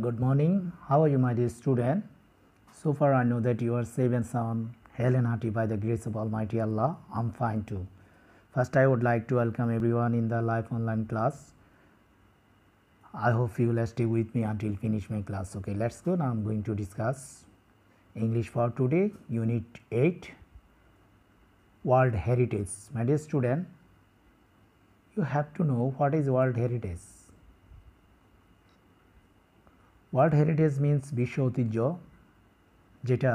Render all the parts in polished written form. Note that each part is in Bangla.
Good morning. How are you, my dear student? So far, I know that you are safe and sound, hale and hearty by the grace of Almighty Allah. I'm fine too. First, I would like to welcome everyone in the live online class. I hope you will stay with me until finish my class. Okay, let's go. Now I'm going to discuss English for today, Unit 8, World Heritage. My dear student, you have to know what is World Heritage. World heritage means বিশ্ব ঐতিহ্য যেটা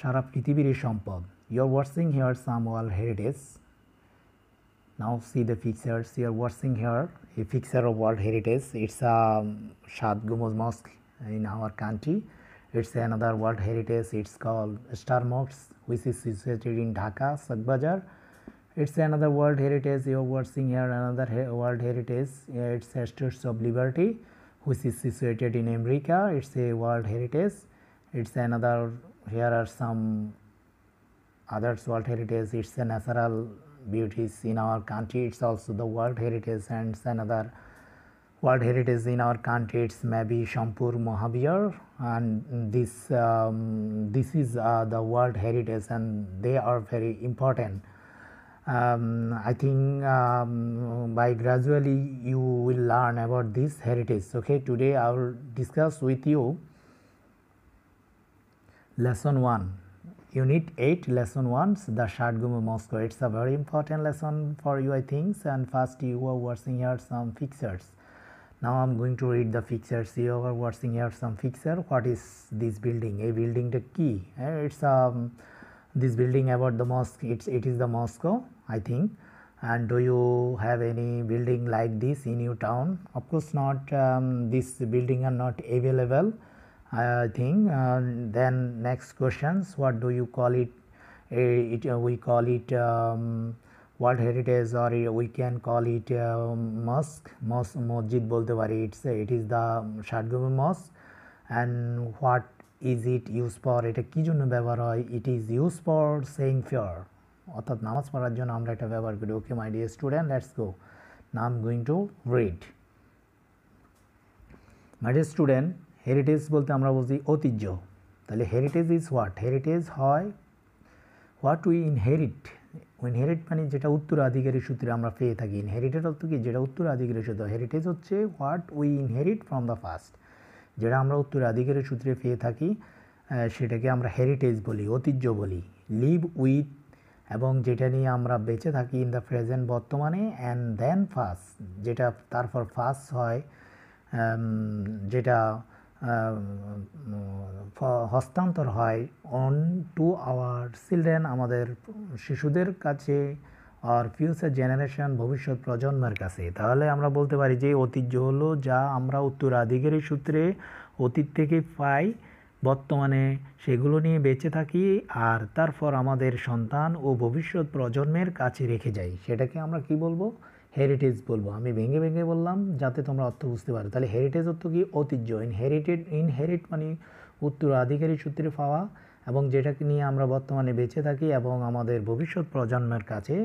সারা পৃথিবীর সম্পদ you are watching here some world heritage now see the pictures you are watching here a picture of world heritage it's Shat Gombuj mosque in our country it's another world heritage, it's called Star Mosque which is situated in Dhaka, Sakbajar. It's another world heritage you are watching here, another world heritage, it's Statues of Liberty which is situated in America. It's a world heritage. It's another, here are some others world heritage. It's a natural beauties in our country, it's also the world heritage. And it's another world heritage in our country, it's maybe Shampur Mahabir, and this is the world heritage and they are very important. I think by gradually you will learn about this heritage. Okay, today I will discuss with you lesson 1, unit 8, lesson 1, the Shadgum Mosque. It's a very important lesson for you, I think. And first you are watching here some pictures. Now I'm going to read the pictures. You are watching here some picture. What is this building? A building the key. It's this building about the mosque. It is the mosque, I think. And do you have any building like this in your town? Of course not. This building are not available, I think. Then next questions. What do you call it? We call it world heritage, or we can call it mosque. Masjid bolte pari. It is the Shadgum Mosque. And what is it used for? এটা কি জন্য ব্যবহার হয়? It is used for saying prayer, অর্থাৎ নামাজ পড়ার জন্য আমরা এটা ব্যবহার করি। Okay my dear student, let's go. Now I am going to read. My dear student, heritage বলতে আমরা বলছি ঐতিহ্য। তাহলে হেরিটেজ ইজ হোয়াট? হেরিটেজ হয় হোয়াট উই ইনহেরিট। ইনহেরিট মানে যেটা উত্তরাধিকারী সূত্রে আমরা পেয়ে থাকি। ইনহেরিটেড অর্থ কি? যেটা উত্তরাধিকারী সূত্র। হেরিটেজ হচ্ছে what we inherit from the first, যেটা আমরা উত্তরাধিকারী সূত্রে পেয়ে থাকি সেটাকে আমরা হেরিটেজ বলি, ঐতিহ্য বলি। লিভ উইথ, এবং যেটা নিয়ে আমরা বেঁচে থাকি ইন দ্য প্রেজেন্ট, বর্তমানে। অ্যান্ড দেন ফার্স্ট, যেটা তারপর ফার্স্ট হয়, যেটা হস্তান্তর হয় অন টু আওয়ার চিলড্রেন, আমাদের শিশুদের কাছে, আর ফিউচার জেনারেশন, ভবিষ্যৎ প্রজন্মের কাছে। তাহলে আমরা বলতে পারি যে ঐতিহ্য হলো যা আমরা উত্তরাধিকারী সূত্রে অতীত থেকে পাই, বর্তমানে সেগুলো নিয়ে বেঁচে থাকি, আর তারপর আমাদের সন্তান ও ভবিষ্যৎ প্রজন্মের কাছে রেখে যাই। সেটাকে আমরা কি বলবো? হেরিটেজ বলবো। আমি ভেঙে ভেঙে বললাম যাতে তোমরা অর্থ বুঝতে পারো। তাহলে হেরিটেজ অর্থ কি? ঐতিহ্য। ইনহেরিট মানে উত্তরাধিকারী সূত্রে পাওয়া, এবং যেটাকে নিয়ে আমরা বর্তমানে বেঁচে থাকি এবং আমাদের ভবিষ্যৎ প্রজন্মের কাছে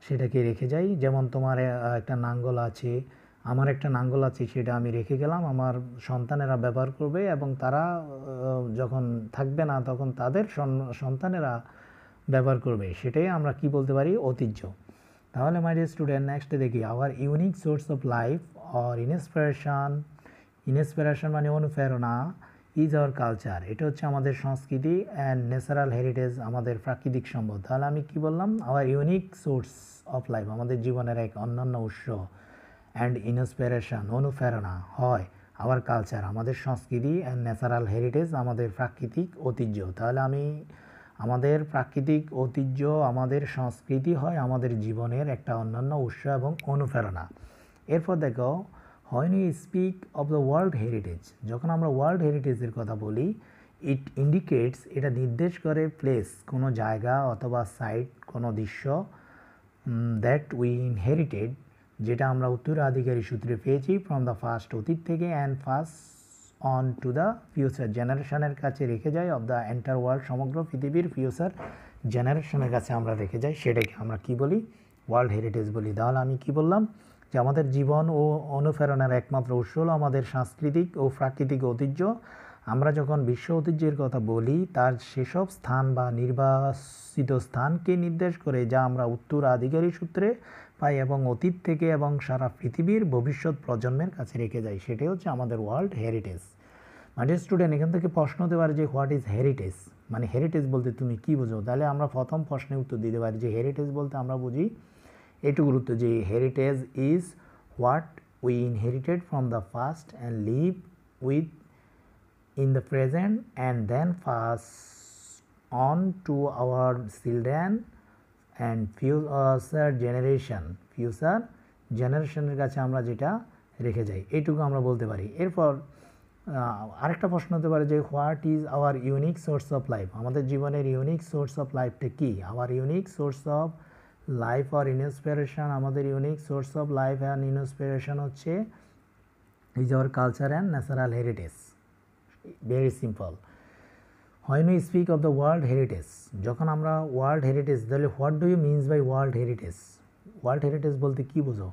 সেটাকে রেখে যাই। যেমন তোমার একটা নাঙ্গল আছে, আমার একটা নাঙ্গল আছে, সেটা আমি রেখে গেলাম, আমার সন্তানেরা ব্যবহার করবে, এবং তারা যখন থাকবে না তখন তাদের সন্তানেরা ব্যবহার করবে। সেটাই আমরা কি বলতে পারি? ঐতিহ্য। তাহলে মাই ডিয়ার স্টুডেন্ট, নেক্সটে দেখি our unique source of life or inspiration. Inspiration মানে অনুপ্রেরণা। ইজ আওয়ার কালচার, এটা হচ্ছে আমাদের সংস্কৃতি। অ্যান্ড ন্যাচারাল হেরিটেজ, আমাদের প্রাকৃতিক সম্পদ। তাহলে আমি কি বললাম? Our unique source of life, আমাদের জীবনের এক অন্যান্য উৎস। অ্যান্ড ইন্সপিরেশন, অনুপ্রেরণা হয় আওয়ার কালচার, আমাদের সংস্কৃতি। অ্যান্ড ন্যাচারাল হেরিটেজ, আমাদের প্রাকৃতিক ঐতিহ্য। তাহলে আমাদের প্রাকৃতিক ঐতিহ্য, আমাদের সংস্কৃতি হয় আমাদের জীবনের একটা অন্যান্য উৎস এবং অনুপ্রেরণা। এরপর দেখো, when we speak of the world heritage, যখন আমরা ওয়ার্ল্ড হেরিটেজের কথা বলি, ইট ইন্ডিকেটস, এটা নির্দেশ করে প্লেস, কোনো জায়গা অথবা সাইট, কোনো দৃশ্য, দ্যাট উই ইনহেরিটেড, যেটা আমরা উত্তরাধিকারী সূত্রে পেয়েছি, ফ্রম দ্য ফার্স্ট, অতীত থেকে, and first on to the future জেনারেশনের কাছে রেখে যাই, অফ দ্য এন্টার ওয়ার্ল্ড, সমগ্র পৃথিবীর ফিউচার জেনারেশনের কাছে আমরা রেখে যাই। সেটাকে আমরা কি বলি? ওয়ার্ল্ড হেরিটেজ বলি। তাহলে আমি কি বললাম? যে আমাদের জীবন ও অনুপ্রেরণার একমাত্র উৎস হলো আমাদের সাংস্কৃতিক ও প্রাকৃতিক ঐতিহ্য। আমরা যখন বিশ্ব ঐতিহ্যের কথা বলি তার সেসব স্থান বা নির্বাচিত স্থানকে নির্দেশ করে যা আমরা উত্তরাধিকারী সূত্রে পাই এবং অতীত থেকে এবং সারা পৃথিবীর ভবিষ্যৎ প্রজন্মের কাছে রেখে যাই, সেটাই হচ্ছে আমাদের ওয়ার্ল্ড হেরিটেজ। মানে স্টুডেন্ট, এখান থেকে প্রশ্ন হতে পারে যে হোয়াট ইজ হেরিটেজ, মানে হেরিটেজ বলতে তুমি কি বোঝো? তাহলে আমরা প্রথম প্রশ্নে উত্তর দিতে পারি যে হেরিটেজ বলতে আমরা বুঝি এইটুকু গুরুত্ব যে heritage is what we inherited from the past and live with in the present and then pass on to our children and future generationের কাছে আমরা যেটা রেখে যাই, এইটুকু আমরা বলতে পারি। এরপর আরেকটা প্রশ্ন হতে পারে যে what is our unique source of life, আমাদের জীবনের ইউনিক সোর্স অফ লাইফটা কি? Our unique source of life or inspiration, আমাদের unique source of life and inspiration হচ্ছে is our culture and natural heritage. Very simple. When we speak of the world heritage, যখন আমরা ওয়ার্ল্ড হেরিটেজ, তাহলে what do you means by world heritage? World heritage বলতে কি বোঝো?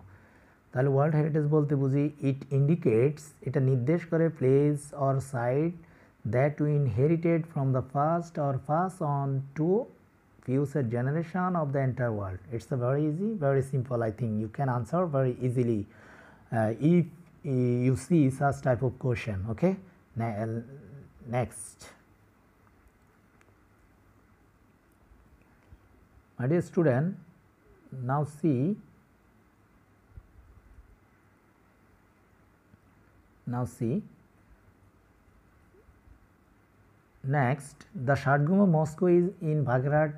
তাহলে ওয়ার্ল্ড হেরিটেজ বলতে বুঝি ইট ইন্ডিকেটস, এটা নির্দেশ করে place or site that we inherited from the past or pass on to future generation of the entire world. It's a very easy, very simple. I think you can answer very easily if you see such type of question. Okay, next. My dear student, now see next, the Shadguma Mosque is in Bagrat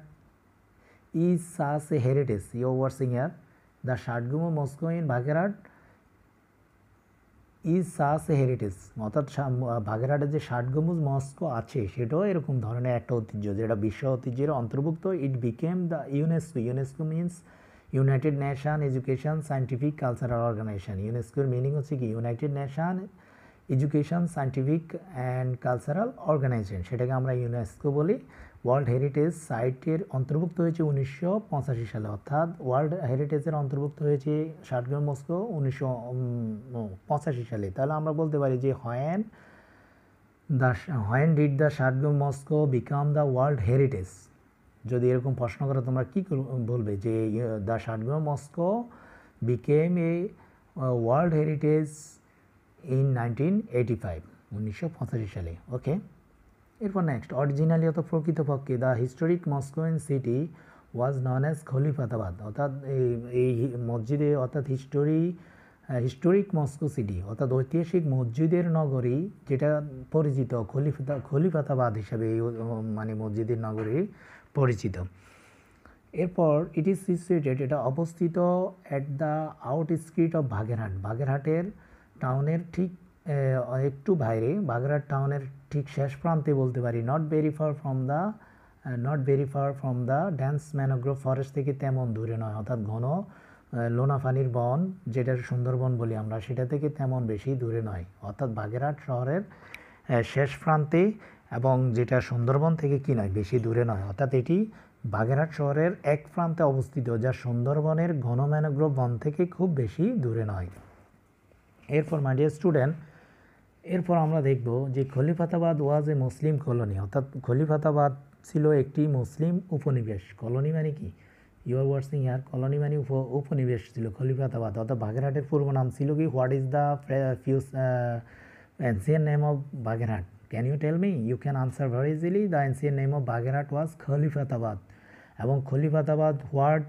is such a heritage. You are watching here, the Shadguma Mosque in Bagrat is such a heritage, অর্থাৎ বাগেরহাটে যে ষাটগম্বুজ মস্কো আছে সেটাও এরকম ধরনের একটা ঐতিহ্য যেটা বিশ্ব ঐতিহ্যের অন্তর্ভুক্ত। It became the UNESCO, UNESCO means United Nation Education Scientific Cultural Organization. ইউনেস্কোর মিনিং হচ্ছে কি United Nation Education Scientific and Cultural Organization, সেটাকে আমরা ইউনেস্কো বলি। ওয়ার্ল্ড হেরিটেজ সাইটের অন্তর্ভুক্ত হয়েছে 1985 সালে, অর্থাৎ ওয়ার্ল্ড হেরিটেজের অন্তর্ভুক্ত হয়েছে ষাটগম্বুজ মস্কো 1985 সালে। তাহলে আমরা বলতে পারি যে when did the Shat Gombuj mosque become the world heritage? যদি এরকম প্রশ্ন করে তোমরা কী বলবে যে the Shat Gombuj mosque became a world heritage in 1985 সালে। ওকে, এরপর নেক্সট, অরিজিনালি অত প্রকৃতপক্ষে the historic mosque city was known as Khalifatabad, অর্থাৎ এই মসজিদে অর্থাৎ হিস্টোরিক মস্কো সিটি অর্থাৎ ঐতিহাসিক মসজিদের নগরী যেটা পরিচিত খলিফাতাবাদ হিসাবে এই মানে মসজিদের নগরী পরিচিত। এরপর ইট ইজ সিচুয়েটেড, এটা অবস্থিত অ্যাট দ্য আউটস্কিট অফ বাগেরহাট, বাগেরহাটের টাউনের ঠিক একটু বাইরে, বাগেরহাট টাউনের ঠিক শেষ প্রান্তে বলতে পারি। Not very far from the dance mangrove forest থেকে তেমন দূরে নয়, অর্থাৎ ঘন লোনাপানির বন যেটা সুন্দরবন বলি আমরা, সেটা থেকে তেমন বেশি দূরে নয়, অর্থাৎ বাগেরহাট শহরের শেষ প্রান্তে এবং যেটা সুন্দরবন থেকে কি নয় বেশি দূরে নয়, অর্থাৎ এটি বাগেরহাট শহরের এক প্রান্তে অবস্থিত যা সুন্দরবনের ঘন ম্যানোগ্রোভ বন থেকে খুব বেশি দূরে নয়। এরপর মাই ডিয়ার স্টুডেন্ট, এরপর আমরা দেখব যে খলিফাতাবাদ ওয়াজ এ মুসলিম কলোনি, অর্থাৎ খলিফাতাবাদ ছিল একটি মুসলিম উপনিবেশ। কলোনি মানে কি? ইউ আর ওয়াচিং ইয়ার, কলোনি মানে উপনিবেশ ছিল খলিফাতাবাদ, অর্থাৎ বাগেরহাটের পূর্ব নাম ছিল কি? What is the ancient name of Bagherhat? Can you tell me? You can answer very easily. The ancient name of Bagherhat was Khalifatabad. এবং Khalifatabad what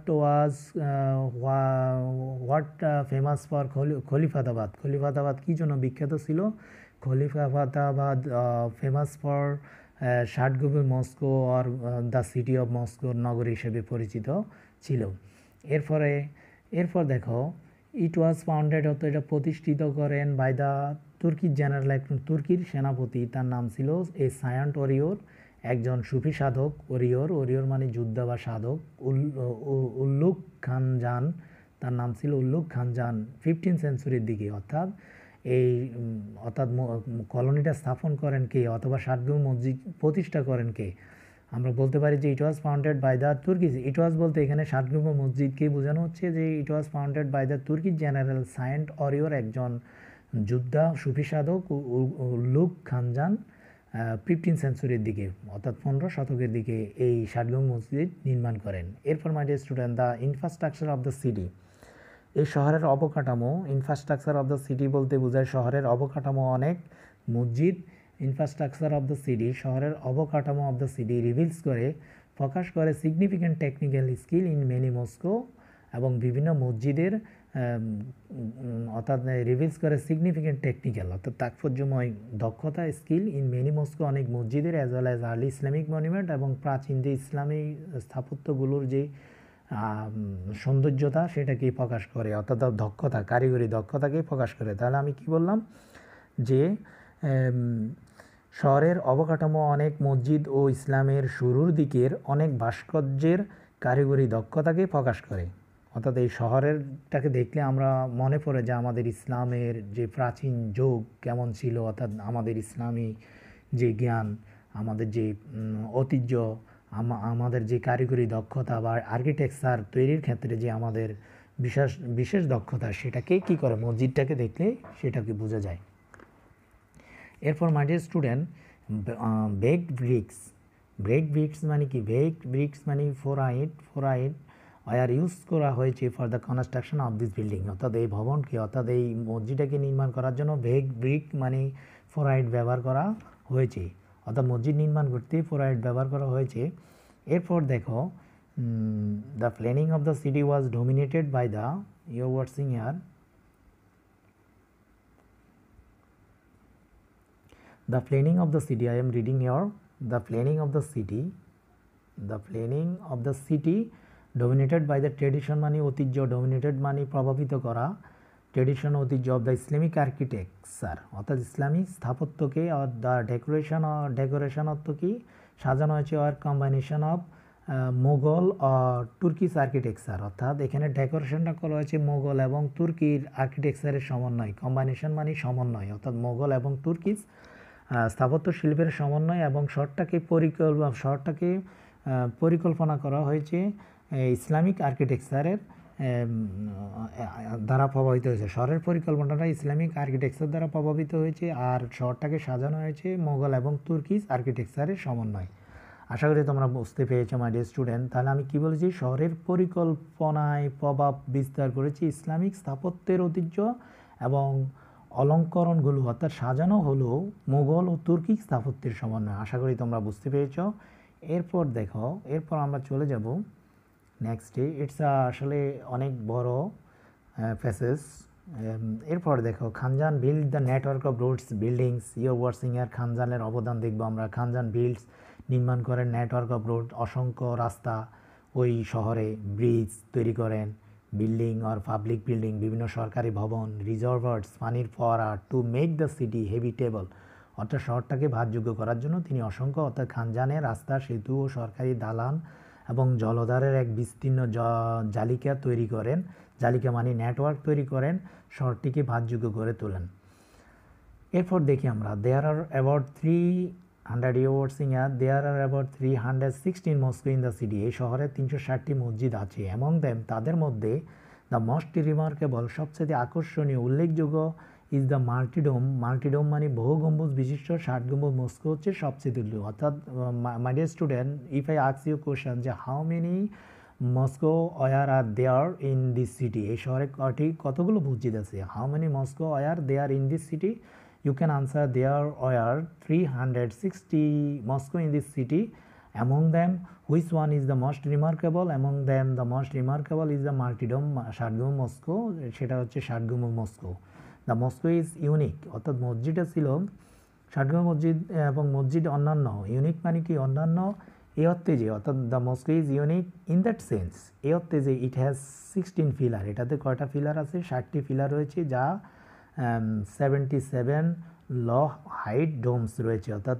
famous for Khalifatabad? Khalifatabad কী জন্য বিখ্যাত ছিল? Khalifatabad famous for Shat Gombuj mosque আর দ্য সিটি অফ মস্কো, নগরী হিসেবে পরিচিত ছিল। এরপর দেখো, ইট ওয়াজ ফাউন্ডেড, অর্থাৎ এটা প্রতিষ্ঠিত করেন বাই দ্য তুর্কির জেনারেল, একজন তুর্কির সেনাপতি, তার নাম ছিল এ সায়ান্ট ওরিয়র, একজন সুফি সাধক। ওরিয়র মানে যোদ্ধা বা সাধক। উল্লুক খানজান, তার নাম ছিল উল্লুক খানজান 15 সেঞ্চুরির দিকে, অর্থাৎ কলোনিটা স্থাপন করেন কে, অথবা ষাটগম্বুজ মসজিদ প্রতিষ্ঠা করেন কে? আমরা বলতে পারি যে it was founded by the Turkish. It was বলতে এখানে সাতগ্রুপ মসজিদকে বোঝানো হচ্ছে যে it was founded by the Turkish general saint warrior, একজন যোদ্ধা সুফি সাধক লুক খানজান 15 সেঞ্চুরির দিকে অর্থাৎ 15 শতকের দিকে এই সাতগ্রুপ মসজিদ নির্মাণ করেন। এরপর my dear student, the infrastructure of the city, এই শহরের অবকাঠামো। ইনফ্রাস্ট্রাকচার অফ দ্য সিটি বলতে বোঝায় শহরের অবকাঠামো অনেক। মসজিদ ইনফ্রাস্ট্রাকচার অফ দ্য সিটি, শহরের অবকাঠামো অফ দ্য সিটি রিভিলস করে, প্রকাশ করে significant technical skill in many Moscow, এবং বিভিন্ন মসজিদের অর্থাৎ রিভিলস করে সিগনিফিক্যান্ট টেকনিক্যাল অর্থাৎ তাৎপর্যময় দক্ষতা স্কিল ইন মেনি মস্কো, অনেক মসজিদের, as well as early Islamic monument, এবং প্রাচীন যে ইসলামী স্থাপত্যগুলোর যে সৌন্দর্যতা সেটাকেই প্রকাশ করে, অর্থাৎ দক্ষতা, কারিগরি দক্ষতাকেই প্রকাশ করে। তাহলে আমি কি বললাম যে শহরের অবকাঠামো অনেক মসজিদ ও ইসলামের শুরুর দিকের অনেক ভাস্কর্যের কারিগরি দক্ষতাকে প্রকাশ করে। অর্থাৎ এই শহরেরটাকে দেখলে আমরা মনে পড়ে যে আমাদের ইসলামের যে প্রাচীন যুগ কেমন ছিল, অর্থাৎ আমাদের ইসলামী যে জ্ঞান, আমাদের যে ঐতিহ্য, আমাদের যে কারিগরি দক্ষতা বা আর্কিটেকচার তৈরির ক্ষেত্রে যে আমাদের বিশেষ বিশেষ দক্ষতা, সেটাকে কি করে মসজিদটাকে দেখলে সেটাকে বোঝা যায়। এরপর my dear student, baked bricks. Baked bricks মানে কি? বেকড ব্রিক্স মানে ফোরাইট ওয়ার ইউজ করা হয়েছে for the construction of this building, অর্থাৎ এই ভবনকে অর্থাৎ এই মসজিদটাকে নির্মাণ করার জন্য বেকড ব্রিক মানে ফোরাইট ব্যবহার করা হয়েছে, অর্থাৎ মসজিদ নির্মাণ করতে ফোরাইট ব্যবহার করা হয়েছে। এরপর দেখো, the planning of the city was dominated by the ইউর ওয়ার্ডসিং ইয়ার, the planning of the city, I am reading here, the planning of the city dominated by the tradition মানে ঐতিহ্য, dominated মানে প্রভাবিত করা, ট্রেডিশন ঐতিহ্য অফ দ্য ইসলামিক আর্কিটেকচার, অর্থাৎ ইসলামিক স্থাপত্যকে, আর দ্য ডেকোরেশন অর্থ কি? সাজানো হয়েছে, আর combination of Mughal Turkish architecture, অর্থাৎ এখানে ডেকোরেশনটা করা হয়েছে মোগল এবং তুর্কির আর্কিটেকচারের সমন্বয়। কম্বাইনেশন মানে সমন্বয়, অর্থাৎ মোগল এবং তুর্কিস স্থাপত্য শিল্পের সমন্বয়, এবং শহরটাকে পরিকল্পনা করা হয়েছে ইসলামিক আর্কিটেকচারের দ্বারা প্রভাবিত হয়েছে। শহরের পরিকল্পনাটা ইসলামিক আর্কিটেকচার দ্বারা প্রভাবিত হয়েছে, আর শহরটাকে সাজানো হয়েছে মোগল এবং তুর্কিস আর্কিটেকচারের সমন্বয়। আশা করি তোমরা বুঝতে পেরেছো মাই ডিয়ার স্টুডেন্ট। তাহলে আমি কি বলেছি? শহরের পরিকল্পনায় প্রভাব বিস্তার করেছে ইসলামিক স্থাপত্যের ঐতিহ্য, এবং অলঙ্করণগুলো অর্থাৎ সাজানো হলো মোগল ও তুর্কি স্থাপত্যের সমন্বয়। আশা করি তোমরা বুঝতে পেরেছো। এরপর দেখো, এরপর আমরা চলে যাব নেক্সটে। ইটস আসলে অনেক বড় প্যাসেজ। এরপর দেখো, Khan Jahan build the network of roads buildings, ইয়োর ওয়ার্ডসিং এর খানজানের অবদান দেখবো আমরা। খানজান বিল্ডস নির্মাণ করেন নেটওয়ার্ক অফ রোড, অসংখ্য রাস্তা ওই শহরে, ব্রিজ তৈরি করেন, বিল্ডিং আর পাবলিক বিল্ডিং, বিভিন্ন সরকারি ভবন, রিজার্ভার্স পানির ফোয়ারা, to make the city habitable, অর্থাৎ শহরটাকে ভাতযোগ্য করার জন্য তিনি অসংখ্য, অর্থাৎ খানজানের রাস্তা, সেতু ও সরকারি দালান এবং জলধারের এক বিস্তীর্ণ জালিকা তৈরি করেন। জালিকা মানে নেটওয়ার্ক তৈরি করেন, শহরটিকে ভাতযোগ্য করে তোলেন। এরপর দেখি আমরা, there are about 316 mosque in the city, এই শহরে 360টি মসজিদ আছে। অ্যামং দেম, তাদের মধ্যে, দ্য মোস্ট রিমার্কেবল, সবচেয়ে আকর্ষণীয় উল্লেখযোগ্য, ইজ দ্য মাল্টিডোম। মাল্টিডোম মানে বহু গম্বুজ বিশিষ্ট 60 গম্বুজ মস্কো হচ্ছে সবচেয়ে তুল্য। অর্থাৎ my dear student, if I ask you question যে how many mosque were are there in this city, এই শহরে কতগুলো মসজিদ আছে? How many mosque were there in this city? You can answer there are 360 Moscow in this city. Among them, which one is the most remarkable? Among them, the most remarkable is the Martyrdom Shadgum Moscow. সেটা হচ্ছে Shadgum Moscow. The Moscow is unique. অর্থাৎ মসজিদটা ছিল Shadgum মসজিদ এবং মসজিদ অন্যান্য। ইউনিক মানে কি? অন্যান্য এই অর্থে যে, অর্থাৎ the Moscow is unique in that sense, এই অর্থে যে ইট হ্যাজ 16 পিলার, এটাতে কয়টা পিলার আছে? 60টি পিলার রয়েছে, যা 77 ল হাইট ডোমস রয়েছে, অর্থাৎ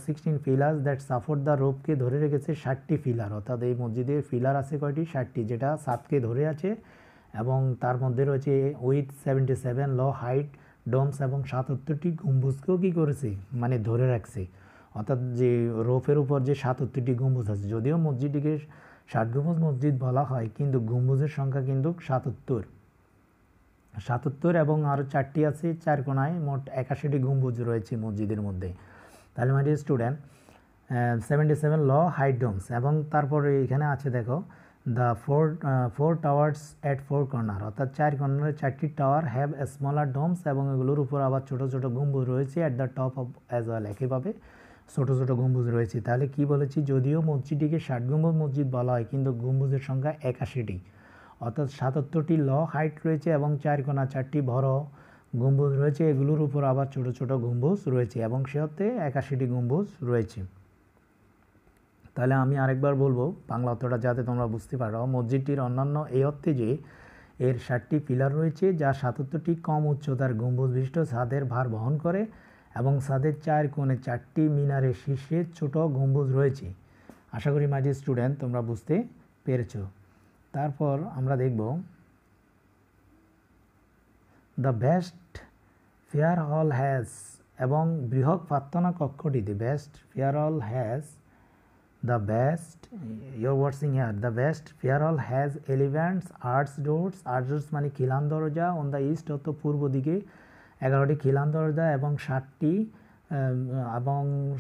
16 পিলার্স দ্যাট সাপোর্ট দ্য রোপকে ধরে রেখেছে 60টি পিলার, অর্থাৎ এই মসজিদের পিলার আছে কয়টি? 60টি, যেটা ছাদকে ধরে আছে, এবং তার মধ্যে রয়েছে উইথ 77 ল হাইট ডোমস, এবং 77টি গম্বুজকেও কী করেছে? মানে ধরে রাখছে। অর্থাৎ যে রোফের উপর যে ৭৭টি গম্বুজ আছে, যদিও মসজিদটিকে ৬০ গম্বুজ মসজিদ বলা হয়, কিন্তু গম্বুজের সংখ্যা কিন্তু ৭৭ এবং আরও 4টি আছে 4 কোণায়, মোট 81টি গম্বুজ রয়েছে মসজিদের মধ্যে। তাহলে my dear student 77 low height domes, এবং তারপরে এখানে আছে দেখো the four towers at 4 corner, অর্থাৎ 4 কর্নারে 4টি টাওয়ার হ্যাভ স্মলার ডোমস, এবং এগুলোর উপর আবার ছোট ছোট গম্বুজ রয়েছে at the top of as well, একইভাবে ছোট ছোট গম্বুজ রয়েছে। তাহলে কি বলেছি, যদিও মসজিদটিকে 60 গম্বুজ মসজিদ বলা হয়, কিন্তু গম্বুজের সংখ্যা 81টি, অর্থাৎ 77টি ল হাইট রয়েছে এবং 4 কোণা 4টি বড় গম্বুজ রয়েছে, এগুলোর উপর আবার ছোট ছোট গম্বুজ রয়েছে, এবং সে অর্থে 81টি গম্বুজ রয়েছে। তাহলে আমি আরেকবার বলবো বাংলা অর্থটা যাতে তোমরা বুঝতে পারো। মসজিদটির অন্যান্য এই অর্থে যে এর 60টি পিলার রয়েছে, যা 77টি কম উচ্চতার গম্বুজ বিশিষ্ট ছাদের ভার বহন করে, এবং ছাদের 4 কোণে 4টি মিনারের শীর্ষে ছোট গম্বুজ রয়েছে। আশা করি মাই ডিয়ার স্টুডেন্ট তোমরা বুঝতে পেরেছো। তারপর আমরা দেখব দ্য বেস্ট ফেয়ার হল হ্যাজ, এবং বৃহৎ প্রার্থনা কক্ষটিতে বেস্ট ফেয়ার হল has the best, you're watching here, the best fair hall has 11 arch doors, arch doors মানে খিলান দরজা, on the east অর্থাৎ পূর্ব দিকে 11টি খিলান দরজা, এবং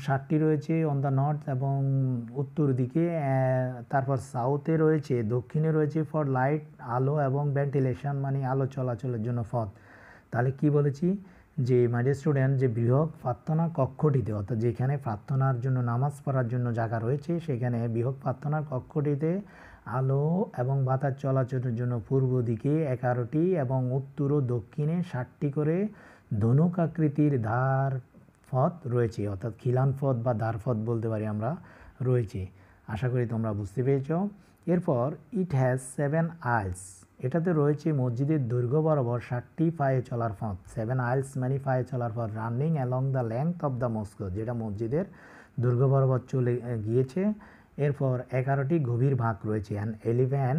60টি রয়েছে on the north এবং উত্তর দিকে, তারপর সাউথে রয়েছে, দক্ষিণে রয়েছে ফর লাইট আলো এবং ভেন্টিলেশন মানে আলো চলাচলের জন্য পথ। তাহলে কি বলেছি যে মাই ডিয়ার স্টুডেন্ট, যে বৃহৎ প্রার্থনা কক্ষটিতে, অর্থাৎ যেখানে প্রার্থনার জন্য নামাজ পড়ার জন্য জায়গা রয়েছে, সেখানে বৃহৎ প্রার্থনার কক্ষটিতে আলো এবং বাতাস চলাচলের জন্য পূর্ব দিকে 11টি এবং উত্তর ও দক্ষিণে 60টি করে ধনুক আকৃতির ধার পথ রয়েছে, অর্থাৎ খিলান পথ বা ধার পথ বলতে পারি আমরা, রয়েছে। আশা করি তোমরা বুঝতে পেরেছ। এরপর ইট হ্যাজ 7 আইলস, এটাতে রয়েছে মসজিদের দৈর্ঘ্য বরাবর 60টি পায়ে চলার পথ। 7 আইলস মানে পায়ে চলার পথ, running along the length of the mosque, যেটা মসজিদের দৈর্ঘ্য বরাবর চলে গিয়েছে। এরপর 11টি গভীর ভাগ রয়েছে, অ্যান্ড 11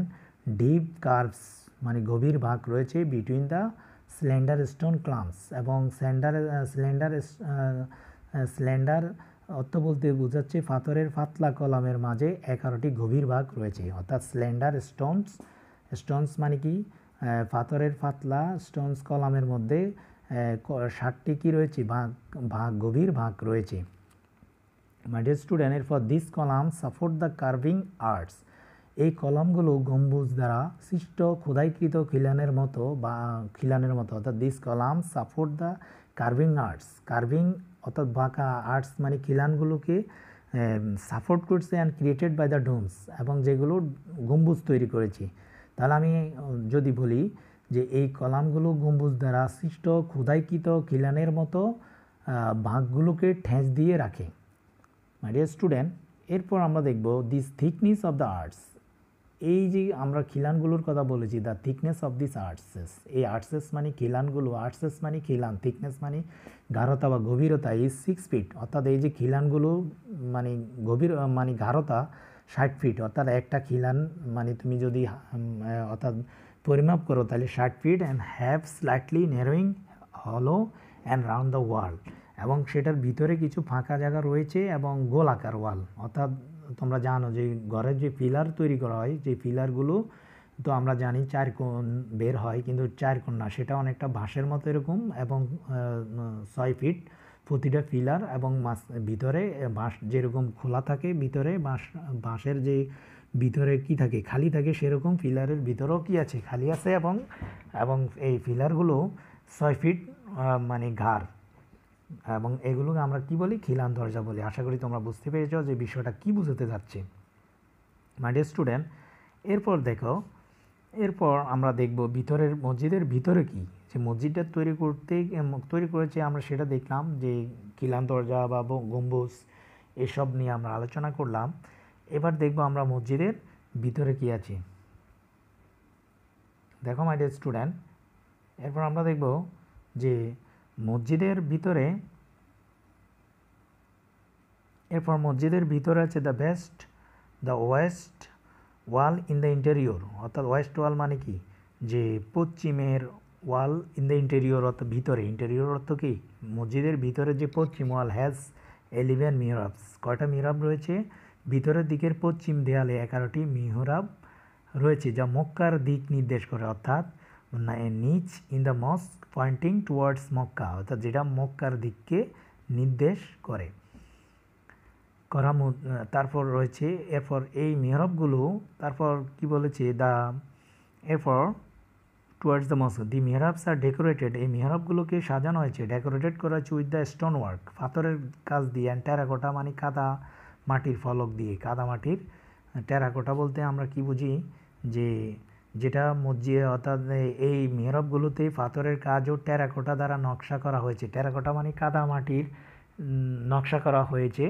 ডিপ কার্ভস মানে গভীর ভাগ রয়েছে বিটুইন দ্য স্লেন্ডার স্টোন ক্লাম্পস, এবং স্লেন্ডার অর্থ বলতে বোঝাচ্ছে পাথরের পাতলা কলামের মাঝে 11টি গভীর ভাগ রয়েছে, অর্থাৎ স্লেন্ডার স্টোনস মানে কি পাথরের পাতলা স্টোনস কলামের মধ্যে 60টি কি রয়েছে গভীর ভাগ রয়েছে। মাই ডিয়ার স্টুডেন্ট, এরপর this column support the carving arts, এই কলামগুলো গম্বুজ দ্বারা সৃষ্ট খোদাইকৃত খিলানের মতো অর্থাৎ this column support the carving arts, carving অর্থাৎ বাঁকা আর্টস মানে খিলানগুলোকে সাপোর্ট করছে, and created by the domes, এবং যেগুলো গম্বুজ তৈরি করেছে। তাহলে আমি যদি বলি যে এই কলামগুলো গম্বুজ দ্বারা সৃষ্ট খোদাইকৃত খিলানের মতো ভাগগুলোকে ঠেস দিয়ে রাখে। মাই ডিয়ার স্টুডেন্ট, এরপর আমরা দেখব this thickness of the arts, এই যে আমরা খিলানগুলোর কথা বলেছি, দ্য থিকনেস অফ দিস আর্টসেস, এই আর্টসেস মানে খিলানগুলো, আর্টসেস মানে খিলান, থিকনেস মানে গাঢ়তা বা গভীরতা, এই 6 ফিট, অর্থাৎ এই যে খিলানগুলো মানে গভীর মানে গাঢ়তা 60 ফিট, অর্থাৎ একটা খিলান মানে তুমি যদি অর্থাৎ পরিমাপ করো তাহলে 60 feet, and have slightly narrowing হলো অ্যান্ড রাউন্ড দ্য ওয়াল, এবং সেটার ভিতরে কিছু ফাঁকা জায়গা রয়েছে এবং গোলাকার ওয়াল। অর্থাৎ তোমরা জানো যে ঘরের যে পিলার তৈরি করা হয়, যে পিলারগুলো তো আমরা জানি 4 কোণ বের হয়, কিন্তু 4 কোণ না, সেটা অনেকটা বাঁশের মতো এরকম, এবং 6 ফিট প্রতিটা পিলার, এবং ভিতরে বাঁশ যেরকম খোলা থাকে, ভিতরে বাঁশের যে ভিতরে কি থাকে খালি থাকে, সেরকম পিলারের ভিতরেও কি আছে খালি আছে, এবং এই পিলারগুলো 6 ফিট মানে ঘাড়, এবং এগুলোকে আমরা কি বলি খিলান দরজা বলি। আশা করি তোমরা বুঝতে পেরেছ যে বিষয়টা কি বোঝাতে যাচ্ছে। মাই ডিয়ার স্টুডেন্ট, এরপর দেখো, এরপর আমরা দেখব ভিতরের মসজিদের ভিতরে কি, যে মসজিদটা তৈরি করেছে আমরা সেটা দেখলাম, যে খিলান দরজা বা গম্বুজ এসব নিয়ে আমরা আলোচনা করলাম। এবার দেখব আমরা মসজিদের ভিতরে কি আছে। দেখো মাই ডিয়ার স্টুডেন্ট, এরপর আমরা দেখব যে মসজিদের ভিতরে, এরপর মসজিদের ভিতরে আছে the West wall in the interior, অর্থাৎ ওয়েস্ট ওয়াল মানে কি যে পশ্চিমের ওয়াল ইন দ্য ইন্টেরিয়র অর্থাৎ ভিতরে, ইন্টেরিয়র অর্থ কি মসজিদের ভিতরে যে পশ্চিম ওয়াল হ্যাজ 11 মিহরাবস। কয়টা মিহরাব রয়েছে? ভিতরের দিকের পশ্চিম দেয়ালে 11টি মিহরাব রয়েছে, যা মক্কার দিক নির্দেশ করে, অর্থাৎ niche in the mosque pointing towards Mecca, অর্থাৎ যেটা মক্কার দিককে নির্দেশ করে। তারপর রয়েছে এরপর এই মিহরাবগুলো, তারপর কি বলেছে, এরপর টুয়ার্ডস দ্য মস্ক দি মিহরাবস আর ডেকোরেটেড, এই মিহরাবগুলোকে সাজানো হয়েছে, ডেকোরেটেড করা হয়েছে উইথ দ্য স্টোন ওয়ার্ক, পাথরের কাজ দিয়ে, অ্যান্ড টেরাকোটা মানে কাদা মাটির ফলক দিয়ে, কাদা মাটির। টেরাকোটা বলতে আমরা কি বুঝি, যে যেটা মসজিদ, অর্থাৎ এই মিহরাবগুলোতে পাথরের কাজ ও টেরাকোটা দ্বারা নকশা করা হয়েছে। টেরাকোটা মানে কাদা মাটির নকশা করা হয়েছে।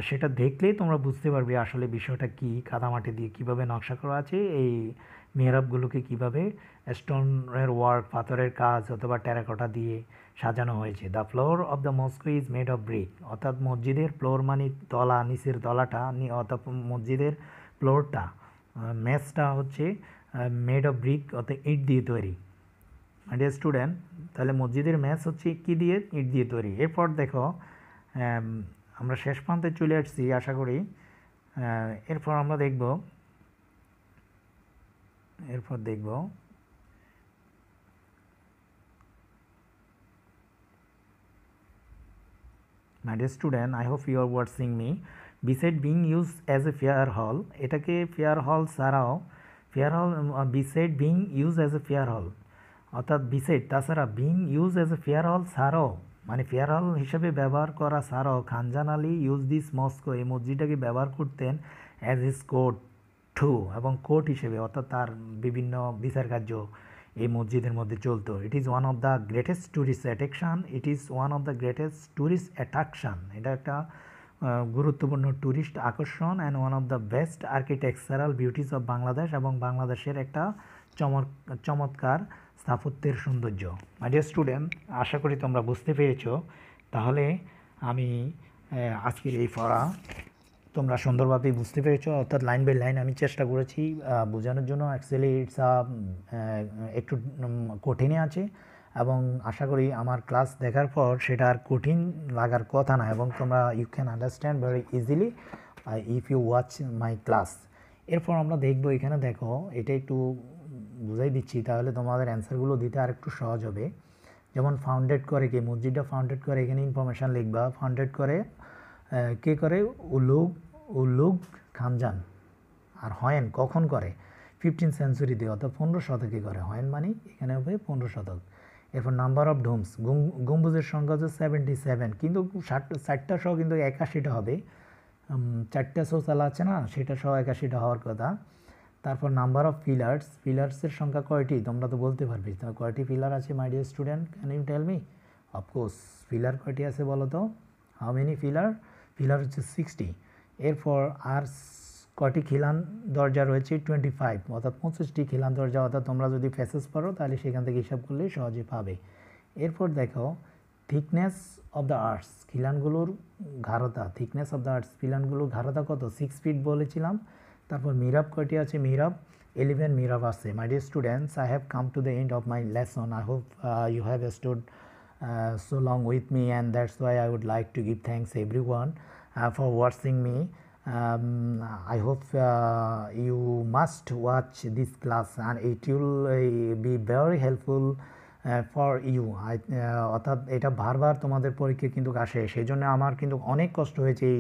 সেটা দেখলেই তোমরা বুঝতে পারবে আসলে বিষয়টা কি, কাদামাটি দিয়ে কিভাবে নকশা করা আছে, এই মেহরাবগুলোকে কিভাবে স্টোনের ওয়ার্ক, পাথরের কাজ অথবা টেরাকোটা দিয়ে সাজানো হয়েছে। The floor of the Moscow is made of brick, অর্থাৎ মসজিদের ফ্লোর মানে তলা, নিচের তলাটা, অর্থাৎ মসজিদের ফ্লোরটা, মেসটা হচ্ছে মেড অফ ব্রিক, অর্থাৎ ইট দিয়ে তৈরি। ডিয়ার স্টুডেন্ট, তাহলে মসজিদের মেস হচ্ছে কি দিয়ে? ইট দিয়ে তৈরি। এরপর দেখো আমরা শেষ প্রান্তে চলে আসছি আশা করি। এরপর আমরা দেখব My dear student, I hope you are watching me. Beside being used as a fair hall, এটাকে fair hall ছাড়াও, fair hall beside being used as a fair hall, অর্থাৎ beside তাছাড়া being used as a fair hall ছাড়াও, মানে ফেয়ার হল হিসেবে ব্যবহার করা ছাড়াও Khanjan Ali use this Moscow, এই মসজিদটাকে ব্যবহার করতেন অ্যাজ হিজ কোর্ট টু, এবং কোর্ট হিসেবে, অর্থাৎ তার বিভিন্ন বিচার কার্য এই মসজিদের মধ্যে চলতো। It is one of the greatest tourist attraction, এটা একটা গুরুত্বপূর্ণ ট্যুরিস্ট আকর্ষণ, and one of the best architectural beauties of Bangladesh, এবং বাংলাদেশের একটা চমৎকার স্থাপত্যের সৌন্দর্য। মাই ডিয়ার স্টুডেন্ট, আশা করি তোমরা বুঝতে পেরেছো। তাহলে আমি আজকের এই পড়া তোমরা সুন্দরভাবে বুঝতে পেরেছো, অর্থাৎ লাইন বাই লাইন আমি চেষ্টা করেছি বোঝানোর জন্য। অ্যাকচুয়ালি ইটস একটু কঠিনই আছে, এবং আশা করি আমার ক্লাস দেখার পর সেটা আর কঠিন লাগার কথা না, এবং তোমরা you can understand very easily if you watch my class. এরপর আমরা দেখবো, এখানে দেখো, এটা একটু বুঝাই দিচ্ছি, তাহলে তোমাদের অ্যান্সারগুলো দিতে আর একটু সহজ হবে। যেমন ফাউন্ডেড করে কে, মসজিদটা ফাউন্ডেড করে, এখানে ইনফরমেশান লিখবা। ফাউন্ডেড করে কে করে? উলুগ খানজান। আর হয়েন কখন করে? 15th সেঞ্চুরিতে, অর্থাৎ 15 শতকে করে। হয়েন মানে এখানে হবে 15 শতক। এরপর নাম্বার অফ ডোমস, গম্বুজের সংখ্যা হচ্ছে 77, কিন্তু 60টা সহ কিন্তু 81টা হবে। 4টা শৌচালা আছে না, সেটা সহ 81টা হওয়ার কথা। তারপর নাম্বার অফ পিলার্সের সংখ্যা কয়টি? তোমরা তো বলতে পারবে কয়টি পিলার আছে my dear student, can you tell me? Of course, pillar কয়টি আছে বলো তো? হাউ মেনি পিলার হচ্ছে 60। এরপর আর কয়টি খিলান দরজা রয়েছে? 25, অর্থাৎ 25টি খিলান দরজা, অর্থাৎ তোমরা যদি ফেসেস পড়ো তাহলে সেখান থেকে হিসাব করলে সহজে পাবে। এরপর দেখো থিকনেস অফ দ্য আর্টস, খিলানগুলোর ঘাড়তা, থিকনেস অফ দ্য আর্টস, খিলানগুলোর ঘাড়তা কত? 6 ফিট বলেছিলাম। তারপর মিহরাব কয়টি আছে? মিহরাব 11 মিহরাব আছে। My dear students, I have come to the end of my lesson. I hope you have stood so long with me, and that's why I would like to give thanks everyone for watching me. I hope you must watch this class, and it will be very helpful for you. অর্থাৎ এটা বারবার তোমাদের পরীক্ষা কিন্তু আসে, সেই জন্য আমার কিন্তু অনেক কষ্ট হয়েছে এই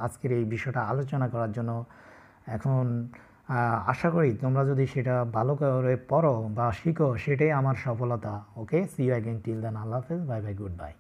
আজকের এই বিষয়টা আলোচনা করার জন্য। এখন আশা করি তোমরা যদি সেটা ভালো করে পড়ো বা শিখো, সেটাই আমার সফলতা। Okay, see you again, till then, আল্লাহ হাফেজ, বাই বাই, গুড বাই।